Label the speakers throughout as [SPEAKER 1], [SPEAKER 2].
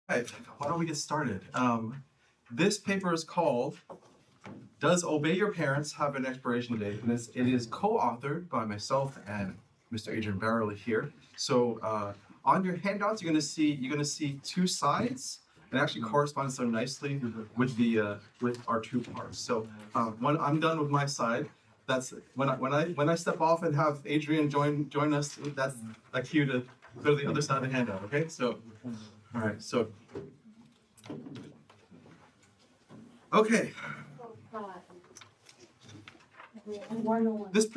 [SPEAKER 1] Right, why don't we get started? This paper is called Does Obey Your Parents Have an Expiration Date? And it is co-authored by myself and Mr. Adrian Barrowley here. So on your handouts, you're gonna see two sides, and actually corresponds so nicely with the with our two parts. So when I'm done with my side, that's when I step off and have Adrian join us. That's a cue to go to the other side of the handout. Okay, so. All right, so, okay. This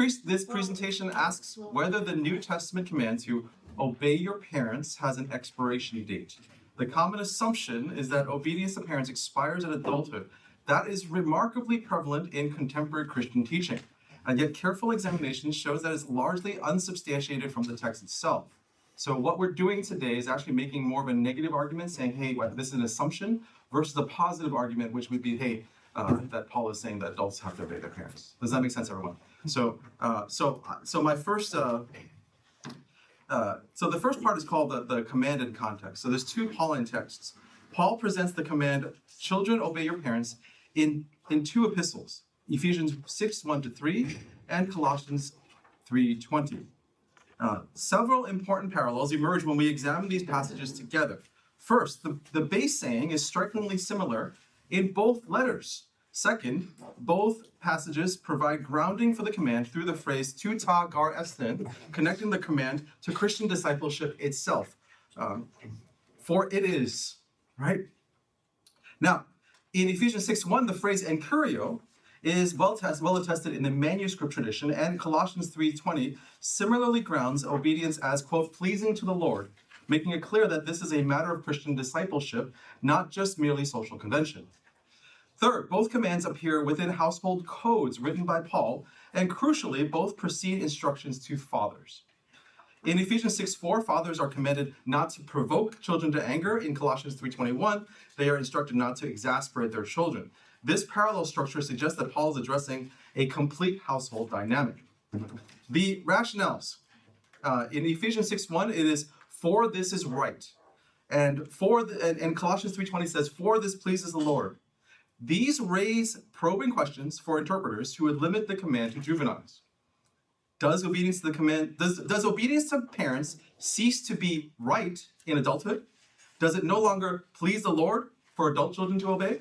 [SPEAKER 1] presentation asks whether the New Testament command to obey your parents has an expiration date. The common assumption is that obedience to parents expires at adulthood. That is remarkably prevalent in contemporary Christian teaching, and yet careful examination shows that it's largely unsubstantiated from the text itself. So what we're doing today is actually making more of a negative argument, saying, hey, this is an assumption, versus a positive argument, which would be, hey, that Paul is saying that adults have to obey their parents. Does that make sense, everyone? So my first, so the first part is called the commanded context. So there's two Pauline texts. Paul presents the command, children, obey your parents, in two epistles, Ephesians 6:1-3 and Colossians 3:20. Several important parallels emerge when we examine these passages together. First, the base saying is strikingly similar in both letters. Second, both passages provide grounding for the command through the phrase "tu ta gar estin," connecting the command to Christian discipleship itself. For it is, right? Now, in Ephesians 6:1, the phrase "encurio" is well attested in the manuscript tradition, and Colossians 3:20 similarly grounds obedience as, quote, pleasing to the Lord, making it clear that this is a matter of Christian discipleship, not just merely social convention. Third, both commands appear within household codes written by Paul, and crucially, both precede instructions to fathers. In Ephesians 6:4, fathers are commanded not to provoke children to anger. In Colossians 3:21, they are instructed not to exasperate their children. This parallel structure suggests that Paul is addressing a complete household dynamic. The rationales. In Ephesians 6:1, it is, for this is right. And Colossians 3:20 says, for this pleases the Lord. These raise probing questions for interpreters who would limit the command to juveniles. Does obedience to parents cease to be right in adulthood? Does it no longer please the Lord for adult children to obey?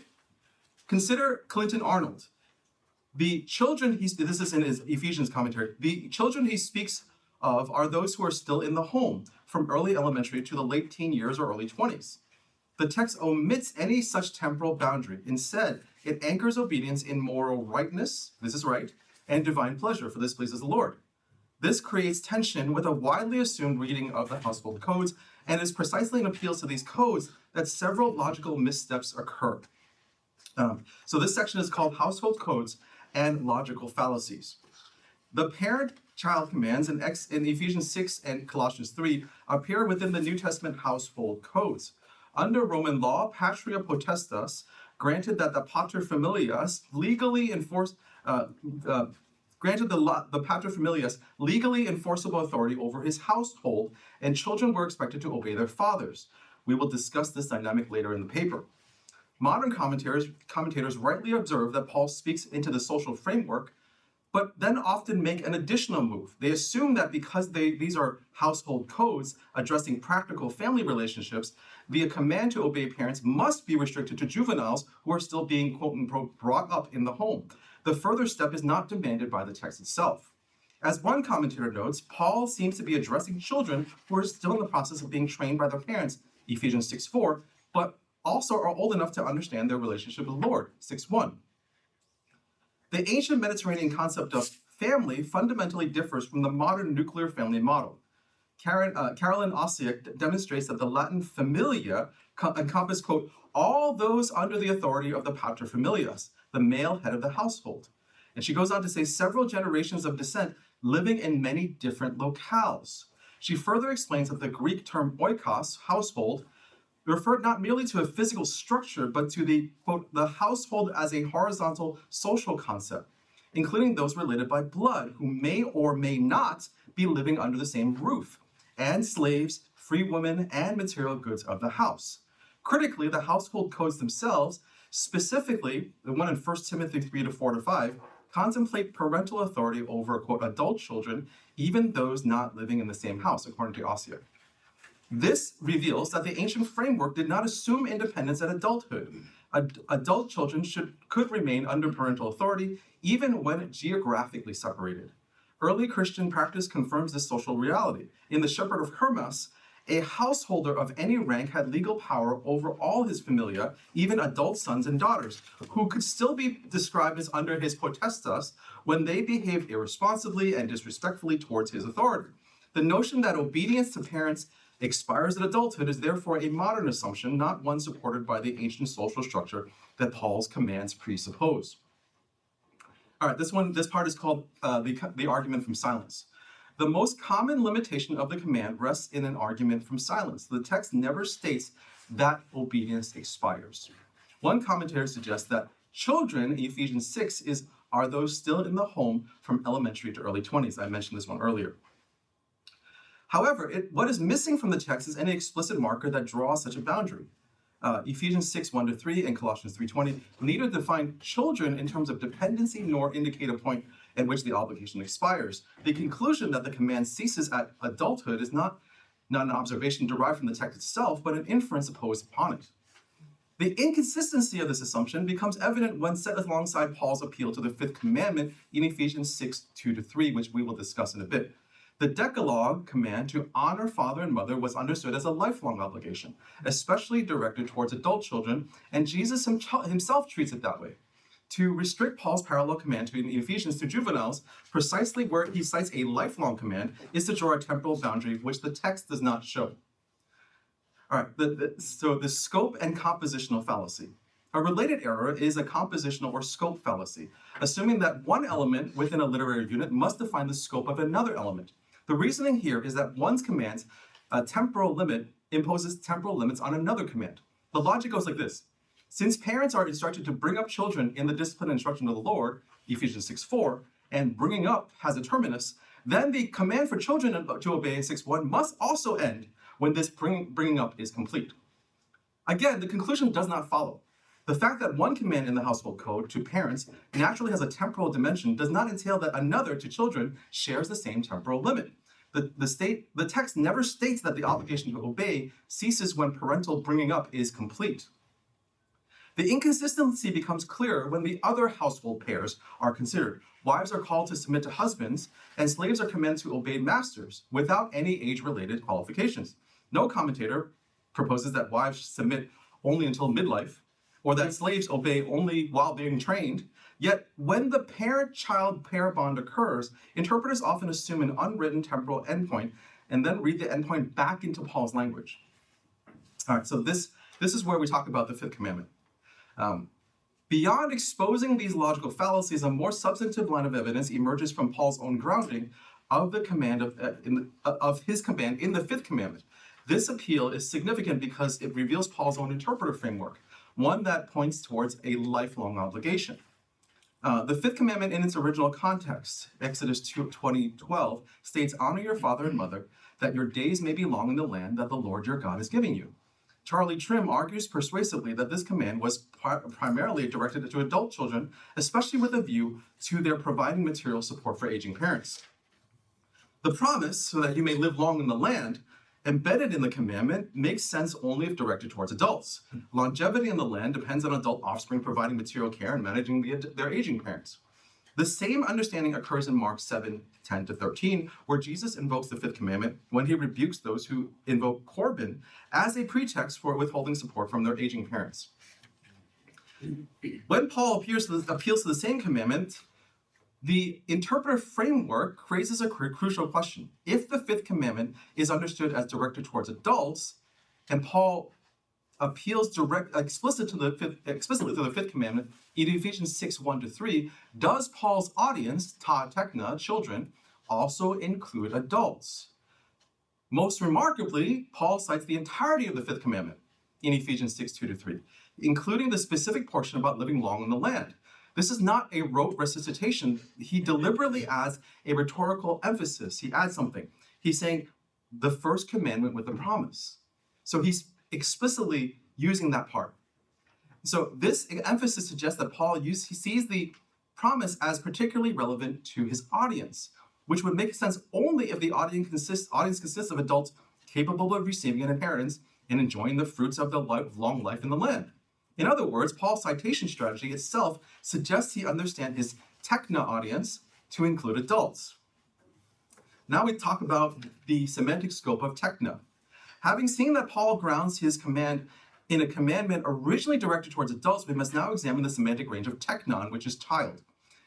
[SPEAKER 1] Consider Clinton Arnold. The children, this is in his Ephesians commentary, the children he speaks of are those who are still in the home, from early elementary to the late teen years or early 20s. The text omits any such temporal boundary. Instead, it anchors obedience in moral rightness, this is right, and divine pleasure, for this pleases the Lord. This creates tension with a widely assumed reading of the household codes, and is precisely in appeals to these codes that several logical missteps occur. So this section is called Household Codes and Logical Fallacies. The parent-child commands in Ephesians 6 and Colossians 3 appear within the New Testament household codes. Under Roman law, patria potestas granted that the paterfamilias legally enforced the paterfamilias legally enforceable authority over his household, and children were expected to obey their fathers. We will discuss this dynamic later in the paper. Modern commentators rightly observe that Paul speaks into the social framework, but then often make an additional move. They assume that because these are household codes addressing practical family relationships, the command to obey parents must be restricted to juveniles who are still being, quote unquote, brought up in the home. The further step is not demanded by the text itself. As one commentator notes, Paul seems to be addressing children who are still in the process of being trained by their parents, Ephesians 6:4, but also are old enough to understand their relationship with the Lord, 6:1. The ancient Mediterranean concept of family fundamentally differs from the modern nuclear family model. Carolyn Osiek demonstrates that the Latin familia encompass, quote, all those under the authority of the paterfamilias, the male head of the household. And she goes on to say several generations of descent living in many different locales. She further explains that the Greek term oikos, household, referred not merely to a physical structure, but to the, quote, the household as a horizontal social concept, including those related by blood, who may or may not be living under the same roof, and slaves, free women, and material goods of the house. Critically, the household codes themselves, specifically the one in 1 Timothy 3:4-5, contemplate parental authority over, quote, adult children, even those not living in the same house, according to Ossia. This reveals that the ancient framework did not assume independence at adulthood. Adult children could remain under parental authority even when geographically separated. Early Christian practice confirms this social reality. In the Shepherd of Hermas, a householder of any rank had legal power over all his familia, even adult sons and daughters, who could still be described as under his potestas when they behaved irresponsibly and disrespectfully towards his authority. The notion that obedience to parents expires at adulthood is therefore a modern assumption, not one supported by the ancient social structure that Paul's commands presuppose. All right, this part is called the argument from silence. The most common limitation of the command rests in an argument from silence. The text never states that obedience expires. One commentator suggests that children, Ephesians 6, are those still in the home from elementary to early 20s. I mentioned this one earlier. However, what is missing from the text is any explicit marker that draws such a boundary. Ephesians 6:1-3 and Colossians 3:20 neither define children in terms of dependency nor indicate a point at which the obligation expires. The conclusion that the command ceases at adulthood is not an observation derived from the text itself, but an inference imposed upon it. The inconsistency of this assumption becomes evident when set alongside Paul's appeal to the fifth commandment in Ephesians 6:2-3, which we will discuss in a bit. The Decalogue command to honor father and mother was understood as a lifelong obligation, especially directed towards adult children, and Jesus himself treats it that way. To restrict Paul's parallel command to Ephesians to juveniles, precisely where he cites a lifelong command, is to draw a temporal boundary which the text does not show. All right, so the scope and compositional fallacy. A related error is a compositional or scope fallacy, assuming that one element within a literary unit must define the scope of another element. The reasoning here is that one's command's temporal limit imposes temporal limits on another command. The logic goes like this. Since parents are instructed to bring up children in the discipline and instruction of the Lord, Ephesians 6:4, and bringing up has a terminus, then the command for children to obey 6:1 must also end when this bringing up is complete. Again, the conclusion does not follow. The fact that one command in the household code to parents naturally has a temporal dimension does not entail that another to children shares the same temporal limit. The text never states that the obligation to obey ceases when parental bringing up is complete. The inconsistency becomes clearer when the other household pairs are considered. Wives are called to submit to husbands, and slaves are commanded to obey masters without any age-related qualifications. No commentator proposes that wives submit only until midlife, or that slaves obey only while being trained. Yet, when the parent-child pair bond occurs, interpreters often assume an unwritten temporal endpoint and then read the endpoint back into Paul's language. All right, so this is where we talk about the fifth commandment. Beyond exposing these logical fallacies, a more substantive line of evidence emerges from Paul's own grounding of the command of his command in the fifth commandment. This appeal is significant because it reveals Paul's own interpretive framework, one that points towards a lifelong obligation. The fifth commandment in its original context, Exodus 20:12, states, "Honor your father and mother, that your days may be long in the land that the Lord your God is giving you." Charlie Trim argues persuasively that this command was primarily directed to adult children, especially with a view to their providing material support for aging parents. The promise, so that you may live long in the land, embedded in the commandment makes sense only if directed towards adults. Longevity in the land depends on adult offspring providing material care and managing their aging parents. The same understanding occurs in Mark 7:10-13, where Jesus invokes the fifth commandment when he rebukes those who invoke Corban as a pretext for withholding support from their aging parents. When Paul appeals to the same commandment, the interpretive framework raises a crucial question. If the fifth commandment is understood as directed towards adults, and Paul appeals explicitly to the fifth commandment in Ephesians 6:1-3, does Paul's audience, ta techna, children, also include adults? Most remarkably, Paul cites the entirety of the fifth commandment in Ephesians 6:2-3, including the specific portion about living long in the land. This is not a rote recitation. He deliberately adds a rhetorical emphasis. He adds something. He's saying the first commandment with a promise. So he's explicitly using that part. So this emphasis suggests that Paul sees the promise as particularly relevant to his audience, which would make sense only if the audience consists of adults capable of receiving an inheritance and enjoying the fruits of the long life in the land. In other words, Paul's citation strategy itself suggests he understands his techna audience to include adults. Now we talk about the semantic scope of techna. Having seen that Paul grounds his command in a commandment originally directed towards adults, we must now examine the semantic range of technon, which is child.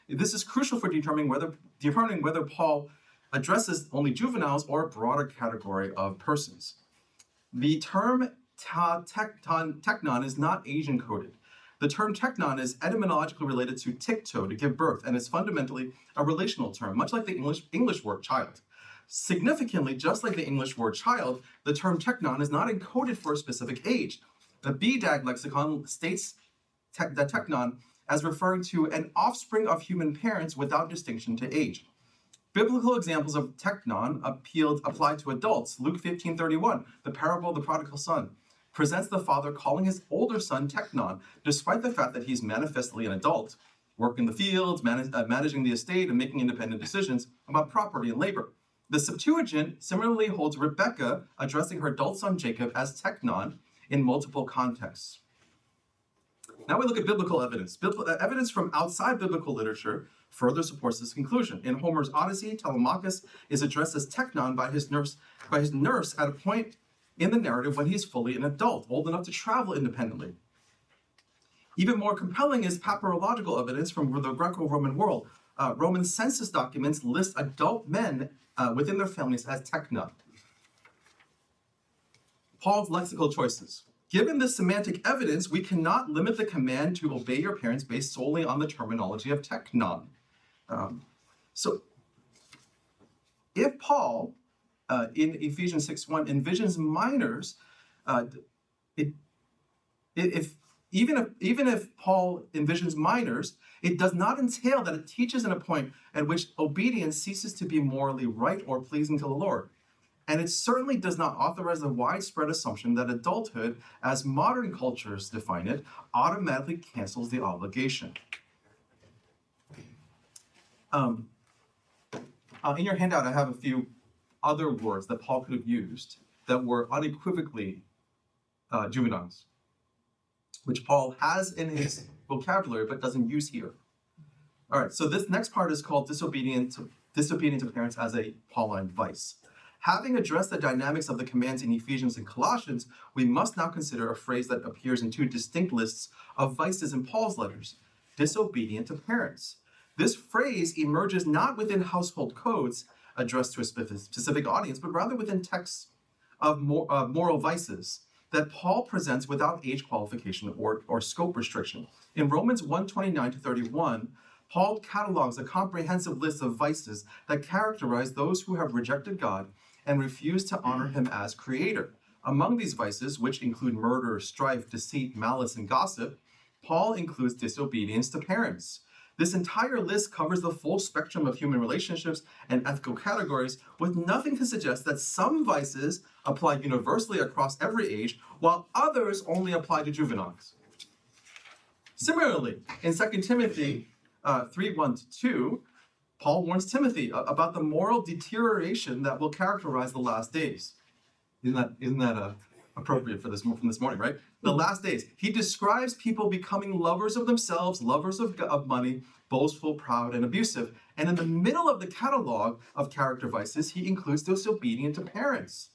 [SPEAKER 1] This is crucial for determining whether Paul addresses only juveniles or a broader category of persons. The term technon is not age encoded. The term technon is etymologically related to tikto, to give birth, and is fundamentally a relational term, much like the English word child. Significantly, just like the English word child, the term technon is not encoded for a specific age. The BDAG lexicon states that technon as referring to an offspring of human parents without distinction to age. Biblical examples of technon applied to adults. Luke 15:31, the parable of the prodigal son, presents the father calling his older son technon, despite the fact that he's manifestly an adult, working the fields, managing the estate, and making independent decisions about property and labor. The Septuagint similarly holds Rebekah addressing her adult son Jacob as technon in multiple contexts. Now we look at biblical evidence. Evidence from outside biblical literature further supports this conclusion. In Homer's Odyssey, Telemachus is addressed as technon by his nurse at a point in the narrative when he's fully an adult, old enough to travel independently. Even more compelling is papyrological evidence from the Greco-Roman world. Roman census documents list adult men within their families as techna. Paul's lexical choices. Given this semantic evidence, we cannot limit the command to obey your parents based solely on the terminology of technon. So, if Paul, in Ephesians 6:1, envisions minors, even if Paul envisions minors, it does not entail that it teaches in a point at which obedience ceases to be morally right or pleasing to the Lord. And it certainly does not authorize the widespread assumption that adulthood, as modern cultures define it, automatically cancels the obligation. In your handout, I have a few other words that Paul could have used that were unequivocally juveniles, which Paul has in his vocabulary but doesn't use here. All right, so this next part is called disobedient to parents as a Pauline vice. Having addressed the dynamics of the commands in Ephesians and Colossians, we must now consider a phrase that appears in two distinct lists of vices in Paul's letters: disobedient to parents. This phrase emerges not within household codes addressed to a specific audience, but rather within texts of moral vices that Paul presents without age qualification or scope restriction. In Romans 1:29-31, Paul catalogs a comprehensive list of vices that characterize those who have rejected God and refuse to honor him as creator. Among these vices, which include murder, strife, deceit, malice, and gossip, Paul includes disobedience to parents. This entire list covers the full spectrum of human relationships and ethical categories, with nothing to suggest that some vices apply universally across every age, while others only apply to juveniles. Similarly, in 2 Timothy 3:1-2, Paul warns Timothy about the moral deterioration that will characterize the last days. Isn't that appropriate for from this morning, right? The last days. He describes people becoming lovers of themselves, lovers of money, boastful, proud, and abusive. And in the middle of the catalog of character vices, he includes disobedient to parents.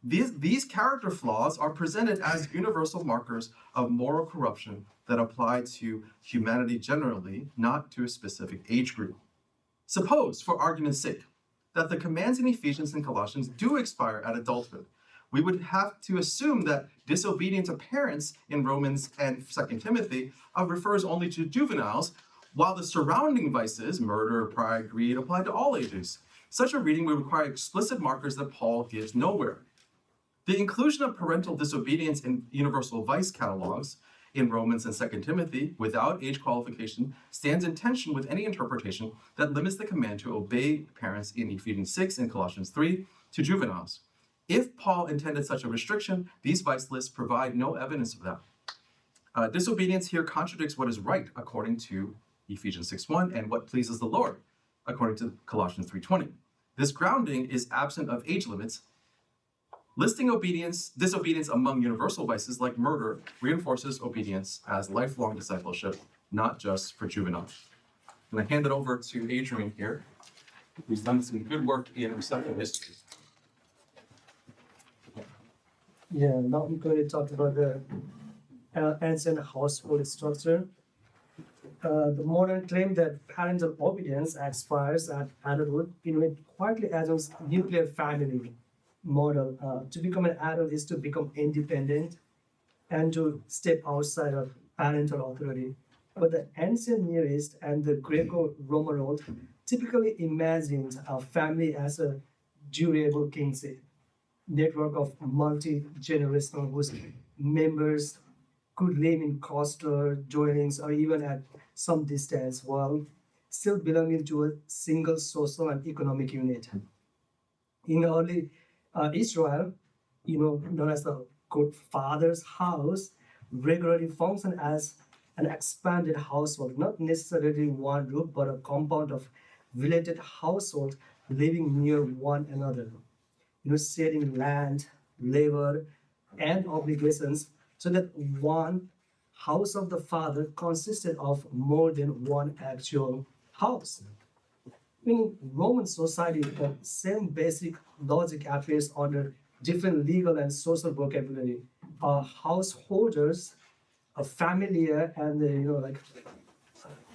[SPEAKER 1] These character flaws are presented as universal markers of moral corruption that apply to humanity generally, not to a specific age group. Suppose, for argument's sake, that the commands in Ephesians and Colossians do expire at adulthood. We would have to assume that disobedience to parents in Romans and 2 Timothy refers only to juveniles, while the surrounding vices, murder, pride, greed, apply to all ages. Such a reading would require explicit markers that Paul gives nowhere. The inclusion of parental disobedience in universal vice catalogs in Romans and 2 Timothy without age qualification stands in tension with any interpretation that limits the command to obey parents in Ephesians 6 and Colossians 3 to juveniles. If Paul intended such a restriction, these vice lists provide no evidence of that. Disobedience here contradicts what is right according to Ephesians 6:1 and what pleases the Lord according to Colossians 3:20. This grounding is absent of age limits. Listing disobedience among universal vices like murder reinforces obedience as lifelong discipleship, not just for juvenile. And I hand it over to Adrian here, who's done some good work in receptive history.
[SPEAKER 2] Yeah, now we're going to talk about the ancient household structure. The modern claim that parental obedience expires at adulthood, it quietly assumes nuclear family model. To become an adult is to become independent and to step outside of parental authority. But the ancient Near East and the Greco-Roman world typically imagined a family as a durable kinship network of multi-generational whose members could live in cluster dwellings or even at some distance while still belonging to a single social and economic unit. In early Israel, known as the quote, father's house, regularly functioned as an expanded household, not necessarily one roof, but a compound of related households living near one another, sharing land, labor, and obligations, so that one house of the father consisted of more than one actual house. In Roman society, the same basic logic appears under different legal and social vocabulary. Householders, a familia, and like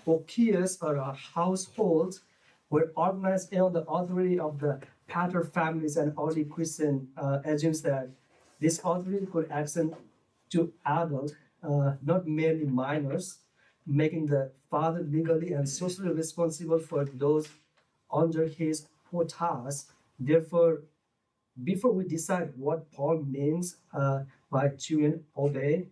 [SPEAKER 2] okias or households were organized under the authority of the pater families, and early Christian assumes that this authority could extend to adults, not merely minors, making the father legally and socially responsible for those under his potas. Therefore, before we decide what Paul means by children obey,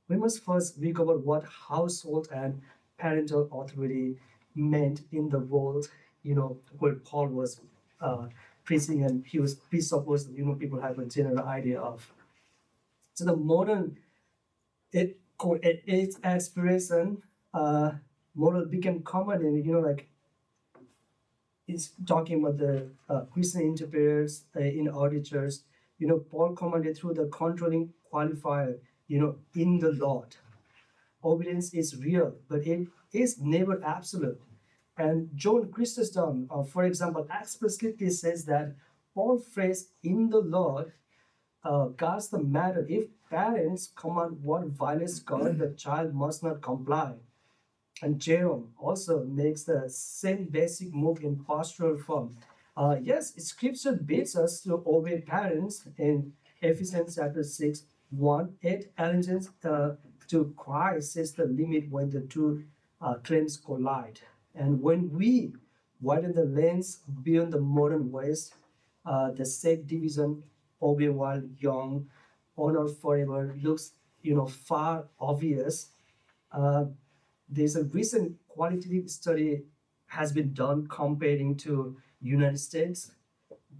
[SPEAKER 2] we must first recover what household and parental authority meant in the world, where Paul was preaching, and he was presupposed, people have a general idea of. So the modern its expiration model became common in, like it's talking about the Christian interpreters in early church. Paul commanded through the controlling qualifier, in the Lord. Obedience is real, but it is never absolute. And John Chrysostom, for example, explicitly says that Paul's phrase "in the Lord" guards the matter. If parents command what violates God, the child must not comply. And Jerome also makes the same basic move in pastoral form. Yes, Scripture bids us to obey parents in Ephesians chapter 6, 1. It allegiance to Christ is the limit when the two claims collide. And when we widen the lens beyond the modern West, the safe division, obey while young, honor forever, looks far obvious. There's a recent qualitative study has been done comparing to United States,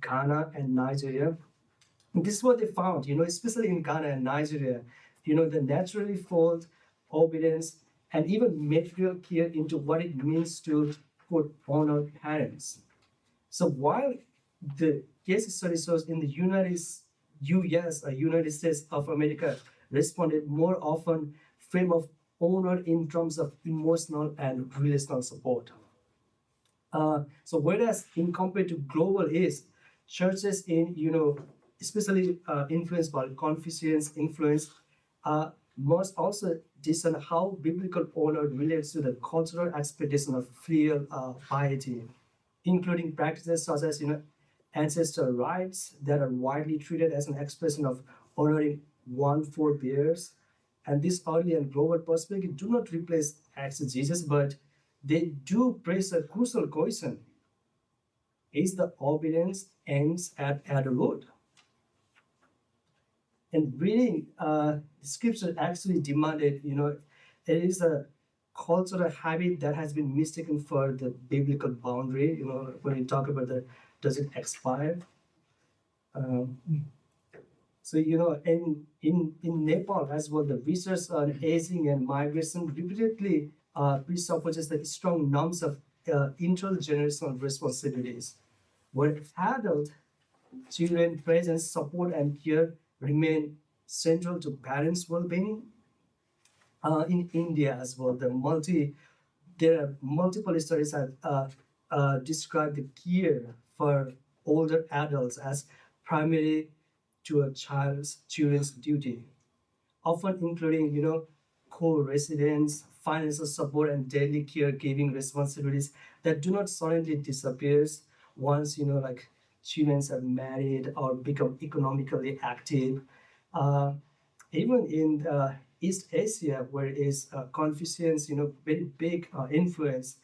[SPEAKER 2] Ghana, and Nigeria. And this is what they found, especially in Ghana and Nigeria, the naturally fold obedience and even material care into what it means to quote honor parents. So while the case study shows in the United States of America responded more often frame of honor in terms of emotional and relational support. So whereas in compared to global East, churches in especially influenced by Confucian's influence, must also discern how biblical honor relates to the cultural expectation of filial piety, including practices such as ancestor rites that are widely treated as an expression of honoring one forebears. And this early and global perspective do not replace exegesis, but they do raise a crucial question: is the obedience ends at adulthood? And reading scripture actually demanded, it is a cultural habit that has been mistaken for the biblical boundary. When you talk about does it expire? So, in Nepal as well, the research on aging and migration repeatedly presupposes the strong norms of intergenerational responsibilities, where adult children presence, support, and care remain central to parents' well-being. In India as well, there are multiple studies that describe the care for older adults as primary to a children's duty, often including co-residence, financial support, and daily caregiving responsibilities that do not suddenly disappear once like children are married or become economically active. Uh, Even in East Asia, where is Confucians, very big influence,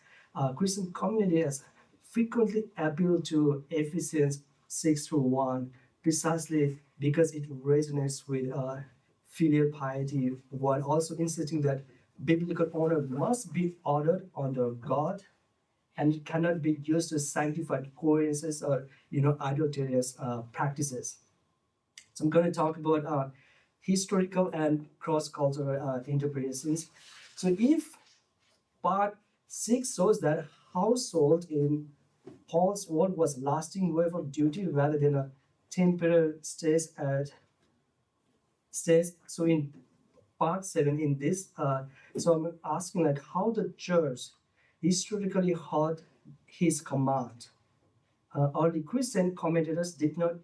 [SPEAKER 2] Christian community has frequently appealed to Ephesians 6:1 precisely because it resonates with filial piety, while also insisting that biblical honor must be ordered under God and it cannot be used to sanctify coherences or adulterous practices. So I'm going to talk about historical and cross-cultural interpretations. So if part 6 shows that household in Paul's world was lasting wave of duty rather than a temporary stays. So in part 7 in this, so I'm asking like how the church historically heard his command. Early Christian commentators did not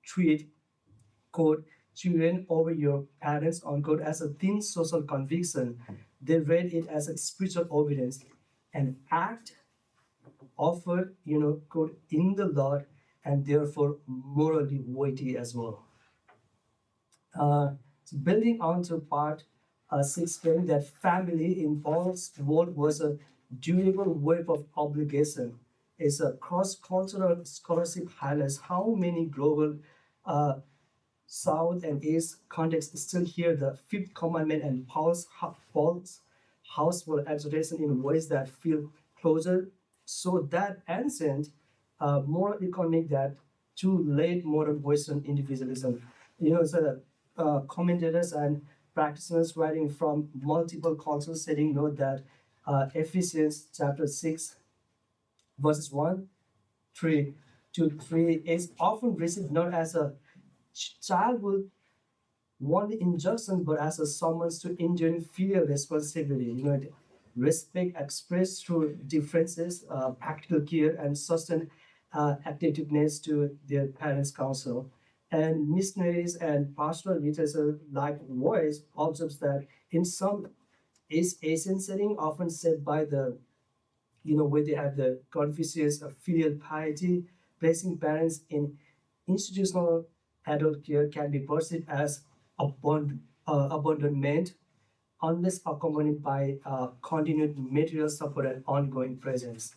[SPEAKER 2] treat quote, children over your parents, unquote, as a thin social conviction. They read it as a spiritual obedience, an act offered, quote, in the Lord, and therefore morally weighty as well. So building onto part 6, claiming that family in Paul's world was a durable web of obligation, is a cross-cultural scholarship highlights how many global South and East contexts still hear the fifth commandment and Paul's household exhortation in ways that feel closer. So that ancient moral economic that to late modern Western individualism. So that commentators and practitioners writing from multiple cultural settings note that Ephesians chapter 6, verses 1, 3 to 3 is often received not as a childhood only injunction, but as a summons to enduring filial responsibility. Respect expressed through differences, practical care, and sustained attentiveness to their parents' counsel. And missionaries and pastoral literature likewise observes that in some Asian setting, often set by the where they have the Confucius of filial piety, placing parents in institutional adult care can be perceived as abandonment unless accompanied by continued material support and ongoing presence.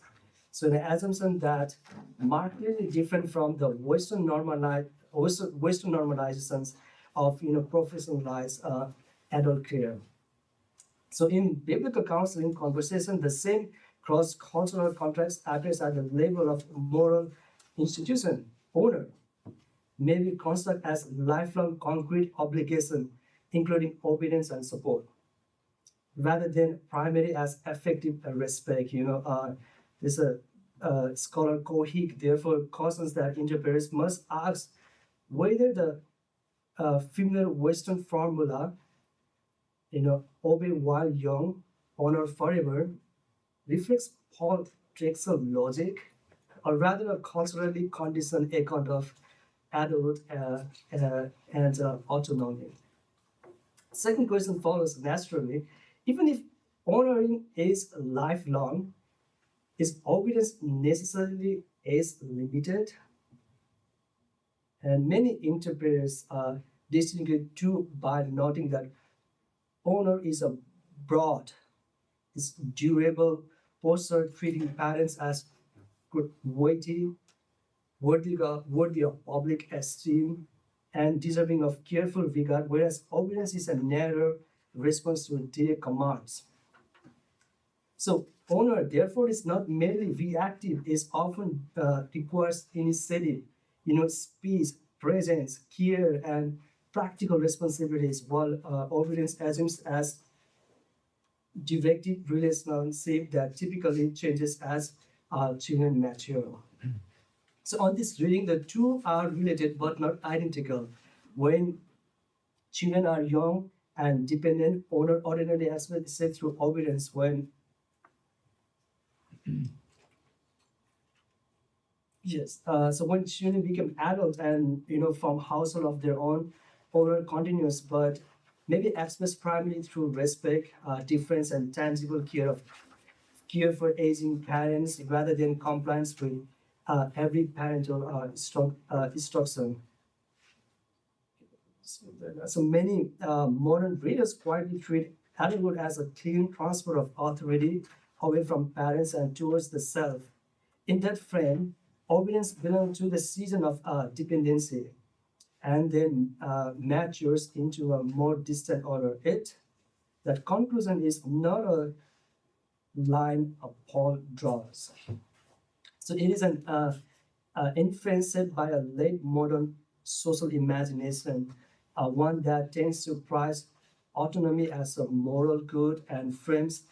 [SPEAKER 2] So the assumption that markedly different from the Western normalizations of professionalized adult care. So in biblical counseling conversation, the same cross-cultural context appears at the level of moral institution owner may be constructed as lifelong concrete obligation, including obedience and support, rather than primarily as effective respect. There's a scholar Kohik therefore cautions that interpreters must ask whether the familiar Western formula, obey while young, honor forever, reflects Paul Textual logic, or rather a culturally conditioned account of adult and autonomy. Second question follows naturally. Even if honoring is lifelong, is obedience necessarily as limited? And many interpreters distinguish two by noting that honor is a broad, is durable posture treating parents as good, weighty, worthy of public esteem, and deserving of careful regard, whereas obedience is a narrow response to direct commands. So honor, therefore, is not merely reactive; it often requires initiative, speech, presence, care, and practical responsibilities, while obedience assumes as directive relationship that typically changes as children mature. So on this reading, the two are related but not identical. When children are young and dependent, honor ordinarily expressed through obedience. When yes, so when children become adults and from household of their own, honor continues, but maybe expressed primarily through respect, difference, and tangible care for aging parents rather than compliance with every parental instruction. So many modern readers quietly treat adulthood as a clean transfer of authority away from parents and towards the self. In that frame, obedience belongs to the season of dependency and then matures into a more distant order. That conclusion is not a line Paul draws. So it is an inference by a late modern social imagination, one that tends to prize autonomy as a moral good and frames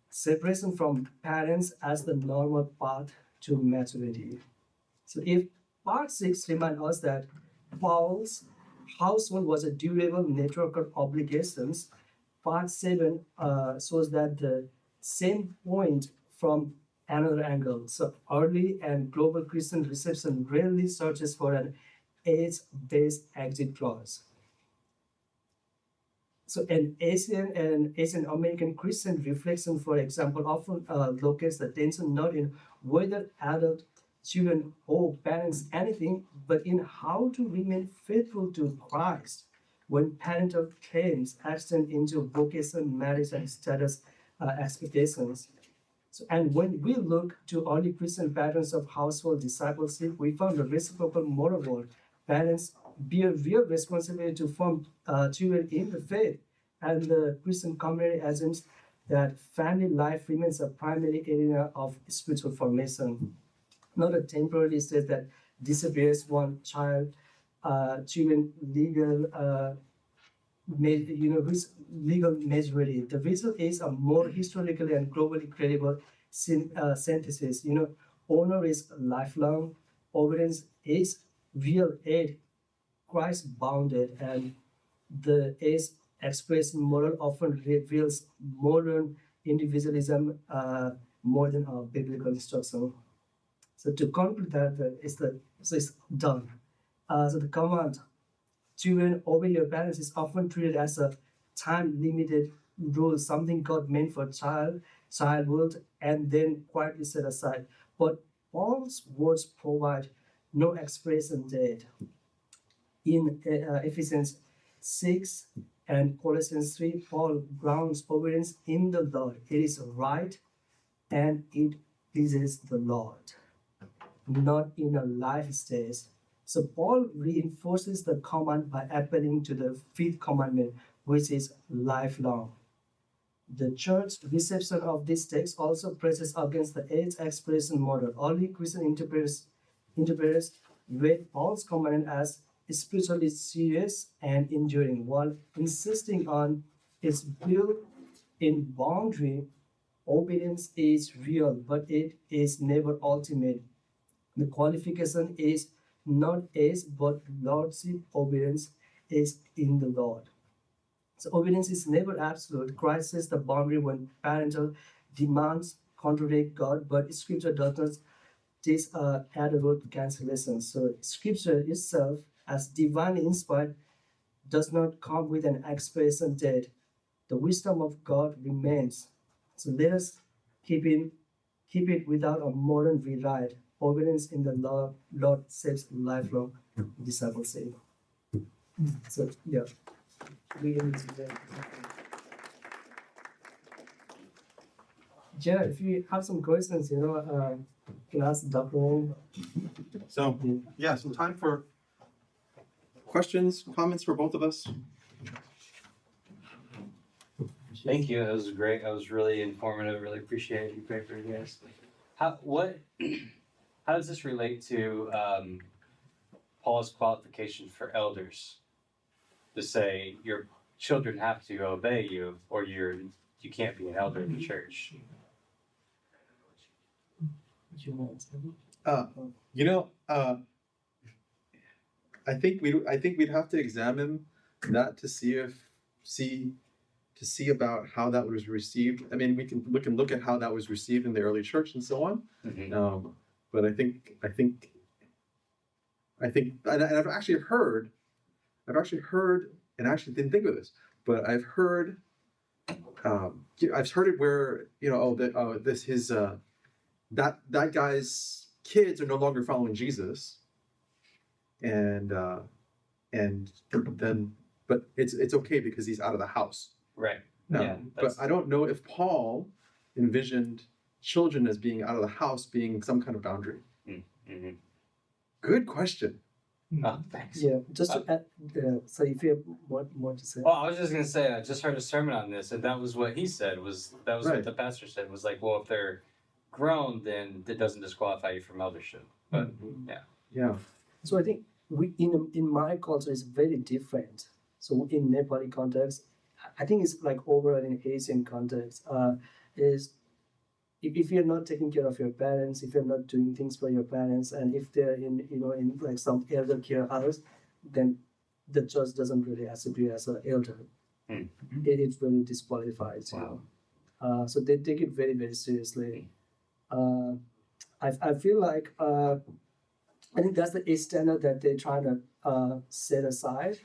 [SPEAKER 2] separation from parents as the normal path to maturity. So if part 6 reminds us that Paul's household was a durable network of obligations, part 7 shows that the same point from another angle. So early and global Christian reception rarely searches for an age-based exit clause. So an Asian American Christian reflection, for example, often locates the tension not in whether adult children owe parents anything, but in how to remain faithful to Christ when parental claims extend into vocation, marriage, and status expectations. So, and when we look to early Christian patterns of household discipleship, we found a reciprocal moral role. Parents bear real responsibility to form children in the faith, and the Christian community assumes that family life remains a primary area of spiritual formation, not a temporary state that disappears one children legal legal majority. The result is a more historically and globally credible synthesis. Honor is lifelong, obedience is real aid, Christ bounded, and the age expressed moral often reveals modern individualism more than our biblical instruction. So to conclude that, it's done. So the command children obey your parents is often treated as a time-limited rule, something God meant for childhood, and then quietly set aside. But Paul's words provide no expiration date. In Ephesians 6 and Colossians 3, Paul grounds obedience in the Lord. It is right and it pleases the Lord, not in a life stage. So Paul reinforces the command by appealing to the fifth commandment, which is lifelong. The church reception of this text also presses against the age expiration model. Early Christian interpreters read Paul's command as spiritually serious and enduring, while insisting on its built-in boundary. Obedience is real, but it is never ultimate. The qualification is not age, but lordship. Obedience is in the Lord. So obedience is never absolute. Christ sets the boundary when parental demands contradict God, but Scripture does not teach adult cancellation. So Scripture itself, as divinely inspired, does not come with an expiration date. The wisdom of God remains. So let us keep it without a modern rewrite. Obedience in the Lord saves lifelong discipleship. So yeah, we end today. Yeah, if you have some questions, you can ask Dr. Wong.
[SPEAKER 1] So yeah, some time for questions, comments for both of us.
[SPEAKER 3] Thank you. That was great. That was really informative. Really appreciate you for you guys. How does this relate to Paul's qualification for elders to say your children have to obey you, or you can't be an elder in the church.
[SPEAKER 1] I think we'd have to examine that to see about how that was received. I mean, we can look at how that was received in the early church and so on.
[SPEAKER 3] Mm-hmm.
[SPEAKER 1] But I think, and I've actually heard, and I actually didn't think of this, but I've heard it where that guy's kids are no longer following Jesus, and then but it's okay because he's out of the house.
[SPEAKER 3] Right.
[SPEAKER 1] Yeah. But I don't know if Paul envisioned children as being out of the house being some kind of boundary.
[SPEAKER 3] Mm-hmm.
[SPEAKER 1] Good question.
[SPEAKER 3] Oh, thanks.
[SPEAKER 2] Yeah, just to add, so if you have more to say.
[SPEAKER 3] Well, I was just gonna say I just heard a sermon on this, and that was what he said. That was
[SPEAKER 1] Right.
[SPEAKER 3] what the pastor said. Was like, well, if they're grown, then it doesn't disqualify you from eldership. But
[SPEAKER 1] Yeah.
[SPEAKER 2] So I think we in my culture is very different. So in Nepali context, I think it's like overall in Asian context, is if you're not taking care of your parents, if you're not doing things for your parents, and if they're in like some elder care house, then the church doesn't really accept you as an elder.
[SPEAKER 3] Mm-hmm.
[SPEAKER 2] It really disqualifies you. So they take it very, very seriously. I feel like I think that's the age standard that they're trying to set aside,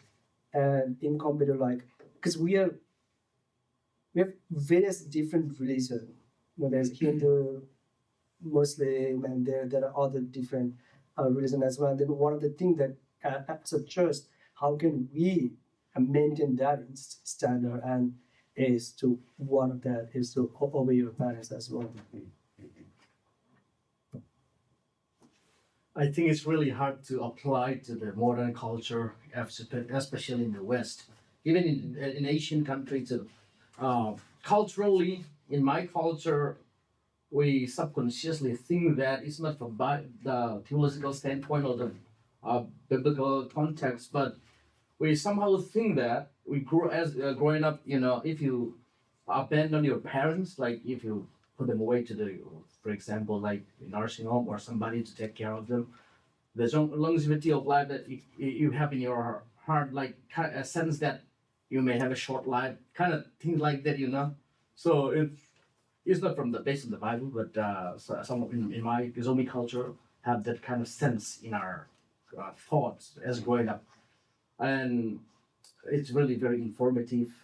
[SPEAKER 2] and in compared to like, because we have various different religions. There's Hindu, Muslim, and there are other different religions as well. And then one of the things that as a church, how can we maintain that standard, and is to one of that is to obey your parents as well.
[SPEAKER 4] I think it's really hard to apply to the modern culture, especially in the West. Even in Asian countries, culturally, in my culture, we subconsciously think that it's not from the theological standpoint or the biblical context, but we somehow think that we grow as growing up. If you abandon your parents, like if you put them away for example, like a nursing home or somebody to take care of them, the longevity of life that you have in your heart, like a sense that you may have a short life, kind of things like that, So it's not based on the Bible, but some in my Zomi culture have that kind of sense in our thoughts as growing up, and it's really very informative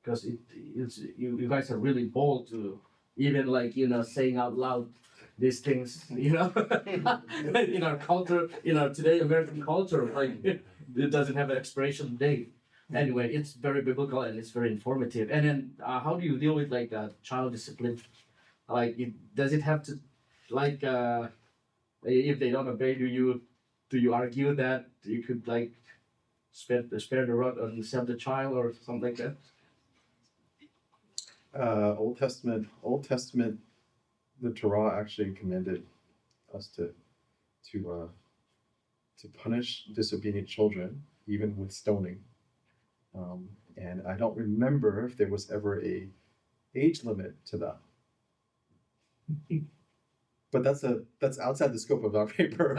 [SPEAKER 4] because you guys are really bold to even saying out loud these things, in our culture, today American culture, like it doesn't have an expiration date. Anyway, it's very biblical and it's very informative. And then how do you deal with child discipline? Does it have to if they don't obey, do you argue that you could spare the rod and save the child or something like that?
[SPEAKER 1] Old Testament, the Torah actually commanded us to punish disobedient children, even with stoning. And I don't remember if there was ever a age limit to that. But that's outside the scope of our paper.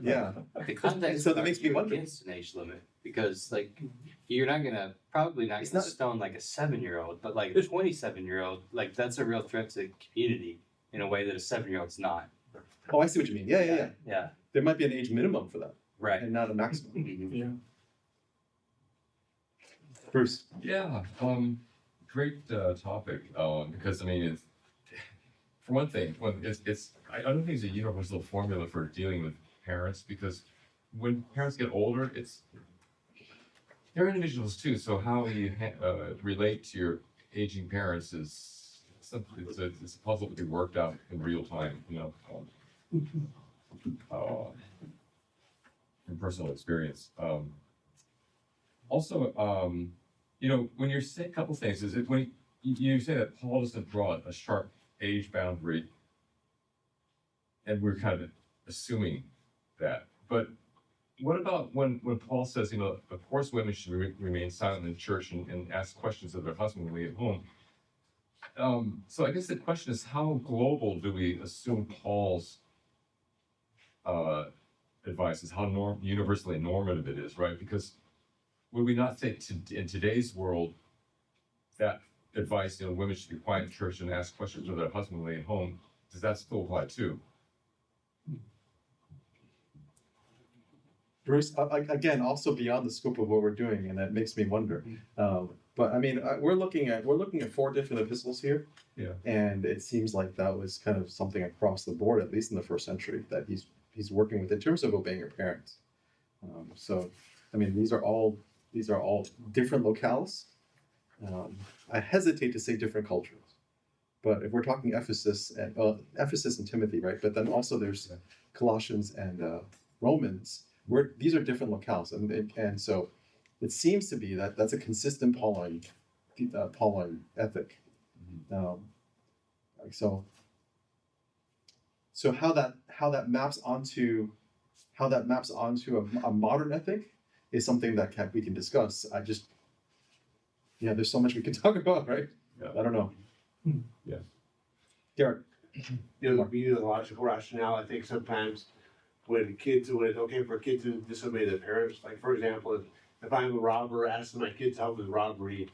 [SPEAKER 1] Yeah.
[SPEAKER 3] The context
[SPEAKER 1] So that makes me wonder.
[SPEAKER 3] against an age limit, because you're probably not gonna stone like a 7-year-old, but like a 27-year-old, that's a real threat to the community in a way that a 7-year-old's not.
[SPEAKER 1] Oh, I see what you mean. Yeah.
[SPEAKER 3] Yeah.
[SPEAKER 1] There might be an age minimum for that,
[SPEAKER 3] Right.
[SPEAKER 1] and not a maximum.
[SPEAKER 3] Mhm.
[SPEAKER 4] Yeah.
[SPEAKER 1] Bruce.
[SPEAKER 5] Yeah, great topic. Because I mean, it's for one thing, I don't think it's a universal formula for dealing with parents, because when parents get older, they're individuals too. So how you relate to your aging parents is something. It's a puzzle to be worked out in real time. From personal experience. Also, when you're saying a couple things, is it when you say that Paul doesn't draw a sharp age boundary, and we're kind of assuming that, But what about when Paul says, of course women should remain silent in church and ask questions of their husband when they get home? So I guess the question is, how global do we assume Paul's advice is, how universally normative it is, right? Because would we not think in today's world that advice, women should be quiet in church and ask questions of their husband when they get home, does that still apply too?
[SPEAKER 1] Bruce, again, also beyond the scope of what we're doing, and that makes me wonder. But I mean, we're looking at 4 different epistles here,
[SPEAKER 5] Yeah.
[SPEAKER 1] and it seems like that was kind of something across the board, at least in the first century, that he's working with in terms of obeying your parents. So, I mean, these are all different locales. I hesitate to say different cultures, but if we're talking Ephesus and Timothy, right? But then also there's Colossians and Romans. These are different locales, and so it seems to be that that's a consistent Pauline ethic. So how that maps onto a modern ethic is something that we can discuss. There's so much we can talk about, right?
[SPEAKER 5] Yeah.
[SPEAKER 1] I don't know.
[SPEAKER 5] Yeah.
[SPEAKER 1] Garrett.
[SPEAKER 6] We use a logical rationale. I think sometimes when it's okay for kids to disobey their parents, like for example, if I'm a robber asking my kids to help with robbery,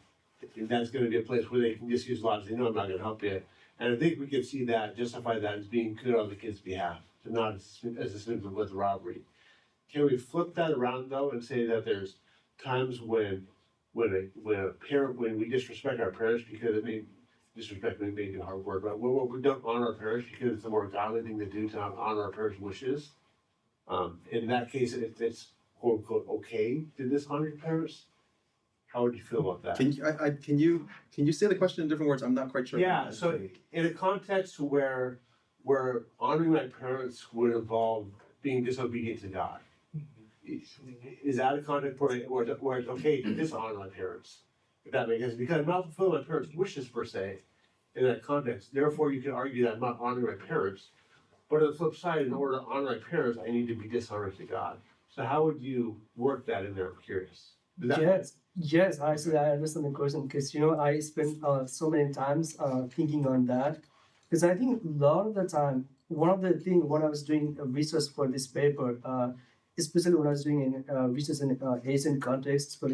[SPEAKER 6] that's going to be a place where they can just use logic. I'm not going to help you. And I think we can see that, justify that as being good on the kid's behalf, to not as a symptom with robbery. Can we flip that around though and say that there's times when we disrespect our parents because disrespect may be a hard word, but when we don't honor our parents because it's a more godly thing to do to not honor our parents' wishes. In that case, it's quote unquote okay to dishonor your parents. How would you feel about that?
[SPEAKER 1] Can you say the question in different words? I'm not quite sure.
[SPEAKER 6] Yeah. So in a context where honoring my parents would involve being disobedient to God, is that a context where it's okay to dishonor my parents? If that makes sense, because I'm not fulfilling my parents' wishes per se in that context. Therefore, you can argue that I'm not honoring my parents. But on the flip side, in order to honor my parents, I need to be dishonoring to God. So how would you work that in there? I'm curious.
[SPEAKER 2] Yes, actually, I understand the question because I spent so many times thinking on that because I think a lot of the time, one of the things when I was doing research for this paper, especially when I was doing research in Asian contexts, but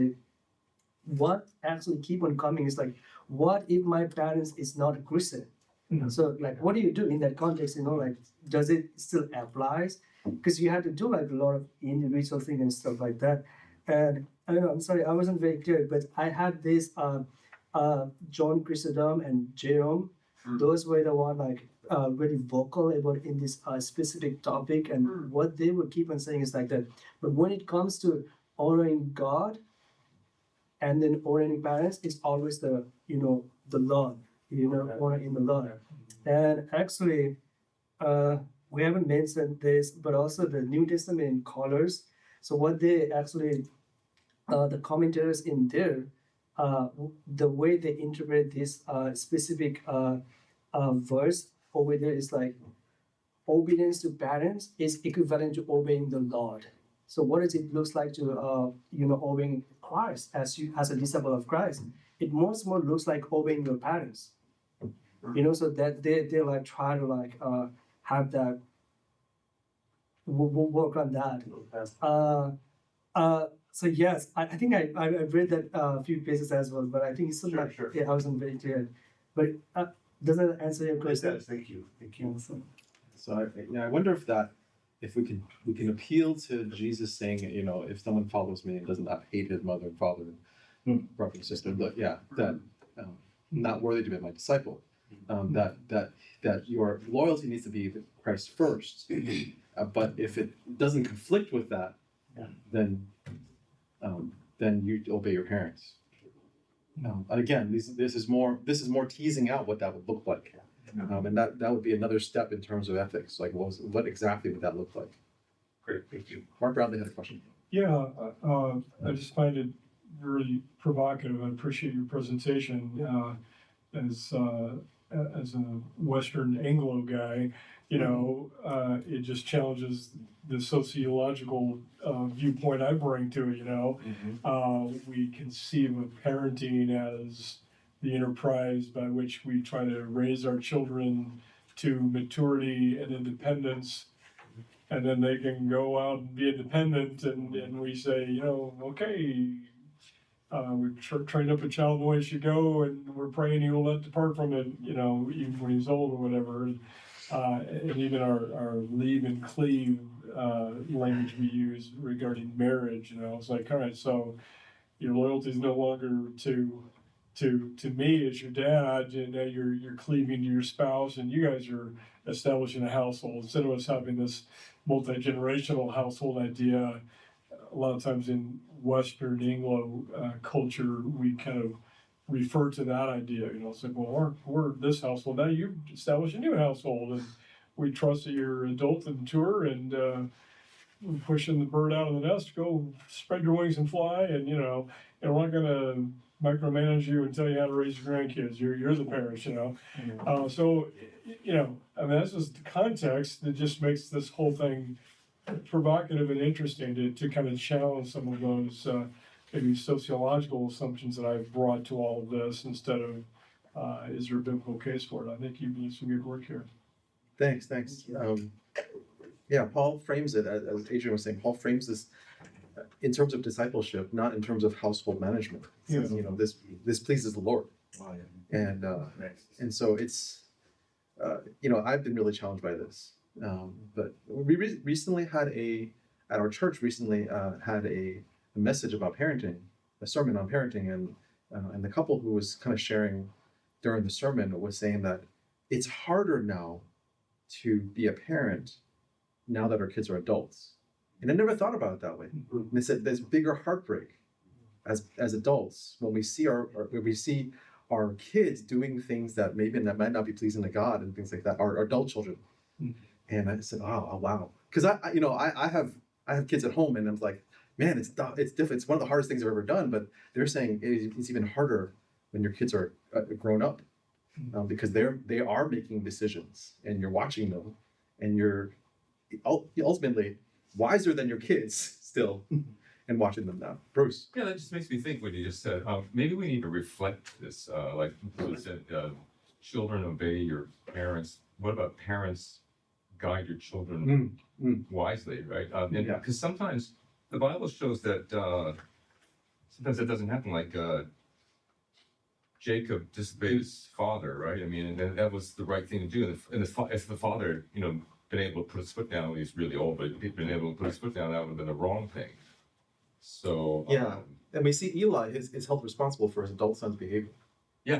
[SPEAKER 2] what actually keep on coming is like, what if my parents is not a Christian? So like, what do you do in that context? Like, does it still applies? Because you have to do like a lot of individual things and stuff like that. And I don't know, I'm sorry, I wasn't very clear, but I had this John Chrysostom and Jerome. Those were the one like very vocal about in this specific topic, and what they would keep on saying is like that. But when it comes to honoring God and then honoring parents, it's always the the Lord, honor in the Lord. And actually, we haven't mentioned this, but also the New Testament in colors. So what they actually, the commentators in there, the way they interpret this specific verse over there is like, obedience to parents is equivalent to obeying the Lord. So what does it looks like to obeying Christ as a disciple of Christ? It more looks like obeying your parents. So that they like try to like have that work on that. So yes, I think I read that a few places as well, but I think it's still
[SPEAKER 6] Sure.
[SPEAKER 2] I wasn't very clear. But does that answer your
[SPEAKER 6] It
[SPEAKER 2] question?
[SPEAKER 6] does. Thank you.
[SPEAKER 2] Awesome.
[SPEAKER 1] So I wonder if we can appeal to Jesus saying, if someone follows me and does not hate his mother and father and brother and sister, that not worthy to be my disciple. That your loyalty needs to be to Christ first. But if it doesn't conflict with that, then you obey your parents. And again, this is more teasing out what that would look like. And that would be another step in terms of ethics. Like, what exactly would that look like?
[SPEAKER 6] Great. Thank you.
[SPEAKER 1] Mark Bradley had a question.
[SPEAKER 7] Yeah, I just find it really provocative. I appreciate your presentation. as a Western Anglo guy, you know, it just challenges the sociological viewpoint I bring to it. You know, we conceive of parenting as the enterprise by which we try to raise our children to maturity and independence, and then they can go out and be independent, and we say, you know, okay, we've trained up a child the way it should go, and we're praying he will not depart from it, you know, even when he's old or whatever. And even our leave and cleave language we use regarding marriage, you know, it's like, all right, so your loyalty is no longer to me as your dad, and now you're cleaving to your spouse, and you guys are establishing a household instead of us having this multi-generational household idea. A lot of times in Western Anglo culture, we kind of refer to that idea. You know, it's like, well, we're this household, now you establish a new household, and we trust that you're adult and mature, and pushing the bird out of the nest, go spread your wings and fly, and you know, and we're not gonna micromanage you and tell you how to raise your grandkids. You're the parents, you know. So, you know, I mean, that's just the context that just makes this whole thing provocative and interesting to kind of challenge some of those maybe sociological assumptions that I've brought to all of this instead of is there a biblical case for it? I think you've done some good work here.
[SPEAKER 1] Thanks. Yeah, Paul frames it, as Adrian was saying, Paul frames this in terms of discipleship, not in terms of household management. He says, you know, this pleases the Lord.
[SPEAKER 6] Oh, yeah.
[SPEAKER 1] And so it's, you know, I've been really challenged by this. But we recently had at our church had a message about parenting, a sermon on parenting, and the couple who was kind of sharing during the sermon was saying that it's harder now to be a parent now that our kids are adults. And I never thought about it that way. And they said there's bigger heartbreak as adults when we see our kids doing things that might not be pleasing to God and things like that, our adult children. And I said, oh wow. Because I have kids at home, and I'm like, man, it's different. It's one of the hardest things I've ever done. But they're saying it's even harder when your kids are grown up, because they are making decisions, and you're watching them, and you're ultimately wiser than your kids still, and watching them now. Bruce.
[SPEAKER 5] Yeah, that just makes me think what you just said. Maybe we need to reflect this. Like you said, children obey your parents. What about parents guide your children wisely, right? Because sometimes the Bible shows that sometimes that doesn't happen. Like Jacob disobeyed his father, right? I mean, and that was the right thing to do. And if the father, you know, been able to put his foot down when he's really old, but if he'd been able to put his foot down, that would have been the wrong thing. So
[SPEAKER 1] and we see Eli is held responsible for his adult son's behavior.
[SPEAKER 5] So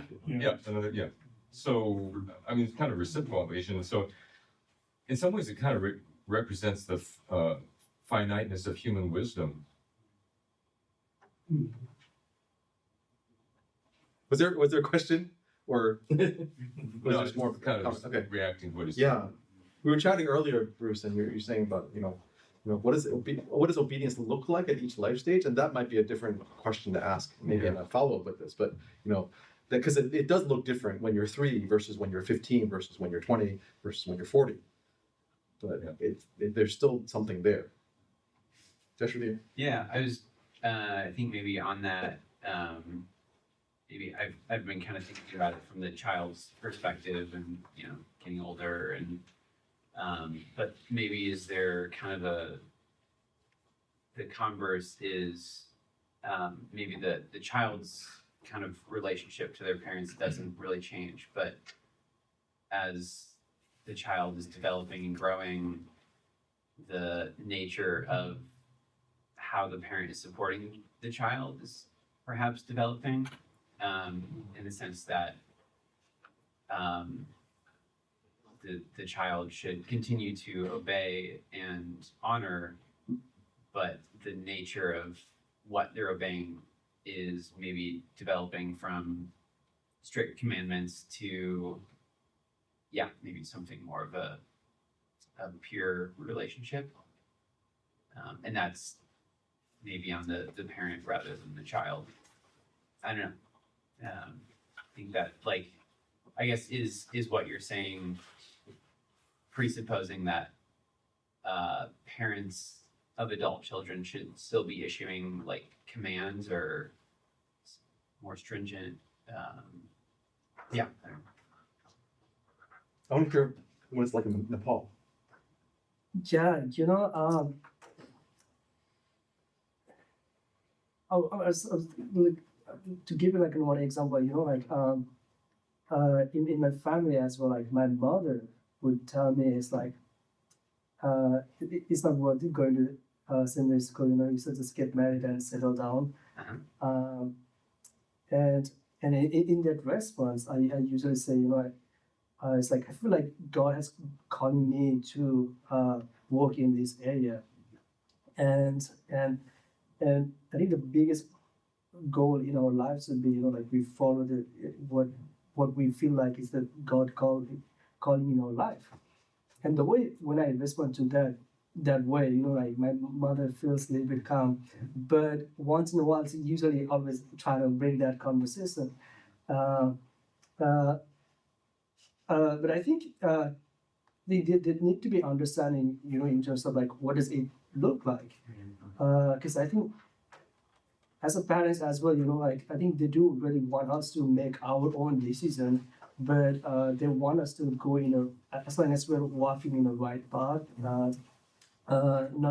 [SPEAKER 5] I mean, it's kind of reciprocal obligation. So in some ways, it kind of represents the finiteness of human wisdom.
[SPEAKER 1] Was there a question, or was
[SPEAKER 5] No,
[SPEAKER 1] there more
[SPEAKER 5] kind of
[SPEAKER 1] okay?
[SPEAKER 5] reacting to what he's
[SPEAKER 1] Yeah, we were chatting earlier, Bruce, and you're saying about what does obedience look like at each life stage, and that might be a different question to ask, maybe in a follow up with this, but because it does look different when you're 3 versus when you're 15 versus when you're 20 versus when you're 40, but there's still something there. Joshua?
[SPEAKER 8] Yeah, I think maybe on that, maybe I've been kind of thinking about it from the child's perspective, and getting older, and but maybe is there kind of the converse is maybe the child's kind of relationship to their parents doesn't really change, but as the child is developing and growing, the nature of how the parent is supporting the child is perhaps developing, in the sense that the child should continue to obey and honor, but the nature of what they're obeying is maybe developing from strict commandments to maybe something more of a pure relationship, and that's maybe on the parent rather than the child. I don't know. I think that I guess is what you're saying presupposing that parents of adult children should still be issuing like commands or more stringent yeah. I don't know.
[SPEAKER 1] I want to hear what it's like in Nepal.
[SPEAKER 2] Yeah, you know, I was like, to give you like one example, you know, like in my family as well, like my mother would tell me it's like it's not worth it going to seminary school, you know, you should just get married and settle down.
[SPEAKER 8] Uh-huh.
[SPEAKER 2] And in that response, I usually say, you know, it's like I feel like God has calling me to work in this area, and I think the biggest goal in our lives would be, you know, like we follow the what we feel like is the God calling in our life, and the way when I respond to that way, you know, like my mother feels a little bit calm, but once in a while, she usually always try to bring that conversation. But I think they need to be understanding, you know, in terms of like what does it look like? Because I think as a parents as well, you know, like I think they do really want us to make our own decision, but they want us to go as long as we're walking in the right path, not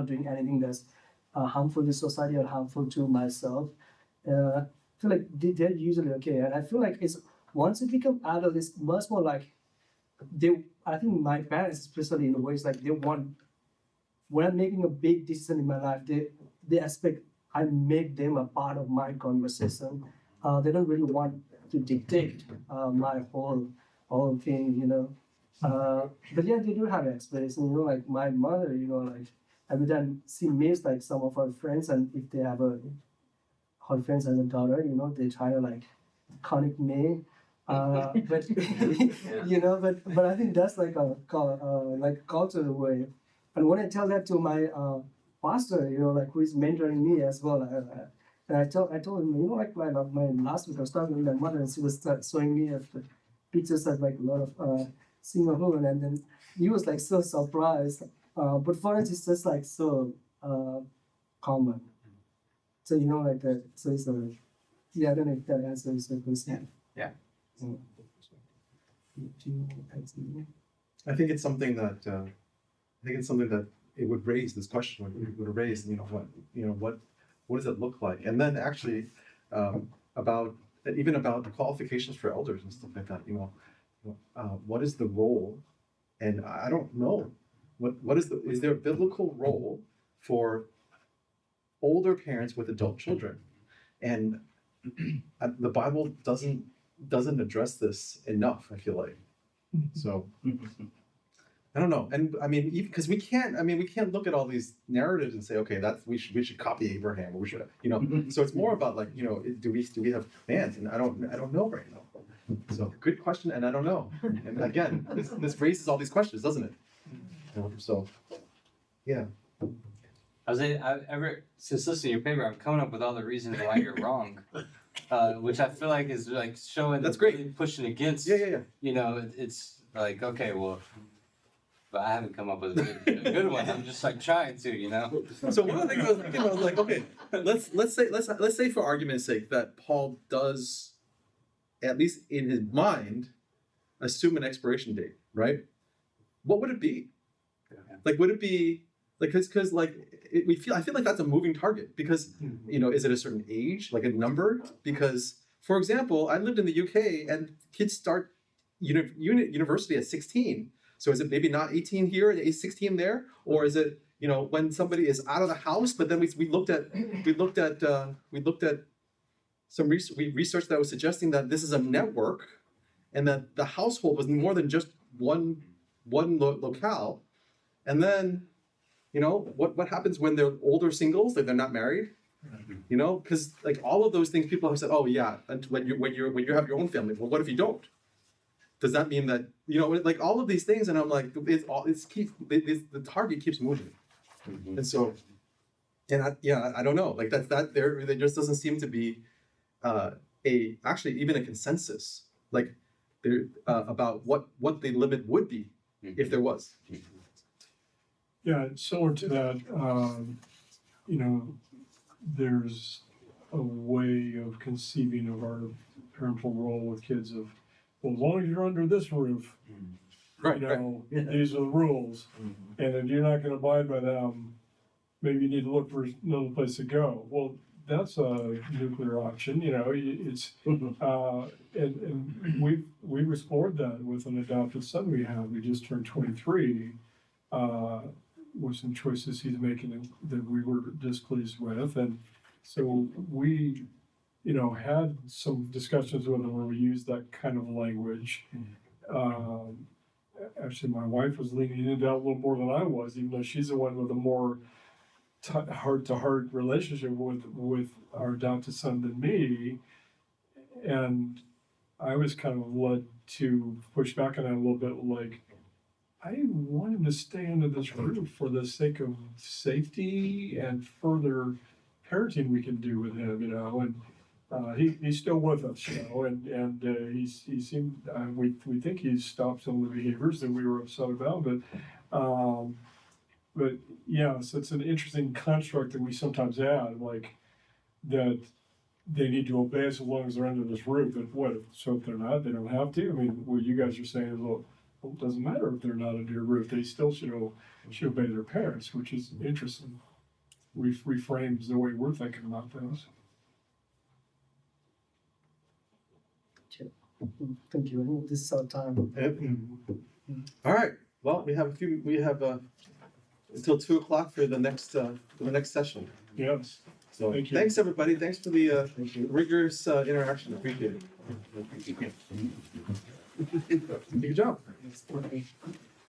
[SPEAKER 2] doing anything that's harmful to society or harmful to myself. I feel like they're usually okay, and I feel like it's once you become adult, it's much more like I think my parents, especially in a way, it's like they want when I'm making a big decision in my life, they expect I make them a part of my conversation. They don't really want to dictate my whole thing, you know. But yeah, they do have explanation, you know, like my mother, you know, like every time she meets like some of her friends, and if they have her friends as a daughter, you know, they try to like connect me. But you know, but I think that's like a like cultural way. And when I tell that to my pastor, you know, like who is mentoring me as well, and I told him, you know, like my last week I was talking with my mother, and she was showing me pictures of like a lot of singer women, and then he was like so surprised. But for us, it's just like so common. So you know, like that. So it's yeah, I don't know if that answers the question.
[SPEAKER 8] Yeah.
[SPEAKER 1] I think it's something that it would raise this question. It would raise, you know, what does it look like? And then actually about the qualifications for elders and stuff like that. You know, what is the role? And I don't know is there a biblical role for older parents with adult children? And the Bible doesn't address this enough, I feel like. So I don't know. And I mean, even because we can't look at all these narratives and say, okay, we should copy Abraham, or we should, you know. So it's more about like, you know, do we have commands? And I don't know right now. So good question, and I don't know. And again, this raises all these questions, doesn't it? So yeah.
[SPEAKER 3] Since listening to your paper, I'm coming up with all the reasons why you're wrong, which I feel like is like showing
[SPEAKER 1] that's great,
[SPEAKER 3] pushing against.
[SPEAKER 1] Yeah.
[SPEAKER 3] You know, it's like okay, well, but I haven't come up with a good one. I'm just like trying to, you know.
[SPEAKER 1] So one of the things I was thinking about was like, okay, let's say for argument's sake that Paul does, at least in his mind, assume an expiration date, right? What would it be? Like, would it be like because like I feel like that's a moving target because you know, is it a certain age, like a number? Because for example, I lived in the UK and kids start university at 16. So is it maybe not 18 here and 16 there, or is it, you know, when somebody is out of the house? But then we looked at some research that was suggesting that this is a network, and that the household was more than just one locale. And then, you know, what happens when they're older singles, like they're not married? You know, because like all of those things, people have said, oh yeah, and when you have your own family. Well, what if you don't? Does that mean that, you know, like all of these things? And I'm like, the target keeps moving, and so, and I don't know, like there just doesn't seem to be actually even a consensus. Like there about what the limit would be if there was.
[SPEAKER 7] Yeah, similar to that, you know, there's a way of conceiving of our parental role with kids of, well, as long as you're under this roof,
[SPEAKER 1] Right,
[SPEAKER 7] you
[SPEAKER 1] right.
[SPEAKER 7] know, these are the rules. And if you're not gonna abide by them, maybe you need to look for another place to go. Well, that's a nuclear option, you know, it's, and we've explored that with an adopted son we have. We just turned 23, with some choices he's making that we were displeased with. And so we, you know, had some discussions with him where we used that kind of language. Actually, my wife was leaning into that a little more than I was, even though she's the one with a more heart-to-heart relationship with our adopted son than me. And I was kind of led to push back on that a little bit, like, I want him to stay under this roof for the sake of safety and further parenting we can do with him, you know. And he's still with us, you know, and he seemed, we think he's stopped some of the behaviors that we were upset about, but yeah, so it's an interesting construct that we sometimes add, like that they need to obey us as long as they're under this roof. But what? So if they're not, they don't have to. I mean, what you guys are saying is, well, it doesn't matter if they're not under your roof; they still should obey their parents, which is interesting. Reframes the way we're thinking about things.
[SPEAKER 2] Thank you. This is our time.
[SPEAKER 1] All right. Well, we have until 2:00 for the next session.
[SPEAKER 7] Yes.
[SPEAKER 1] So
[SPEAKER 7] Thank you.
[SPEAKER 1] thanks everybody. Thanks for the rigorous interaction. Appreciate it. Good job.